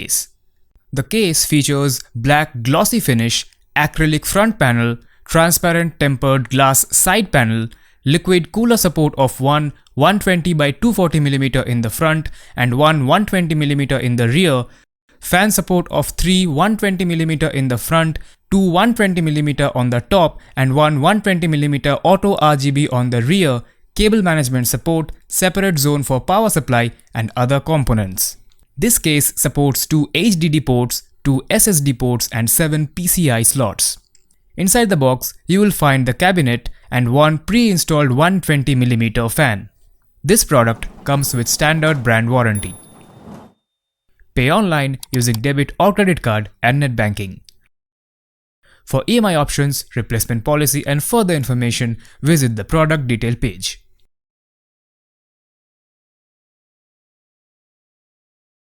case. The case features black glossy finish, acrylic front panel, transparent tempered glass side panel, liquid cooler support of one 120 by 240mm in the front and one 120mm in the rear, fan support of three 120mm in the front, two 120mm on the top and one 120mm auto RGB on the rear, cable management support, separate zone for power supply and other components. This case supports two HDD ports, two SSD ports and 7 PCI slots. Inside the box, you will find the cabinet and one pre-installed 120mm fan. This product comes with standard brand warranty. Pay online using debit or credit card and net banking. For EMI options, replacement policy and further information, visit the product detail page.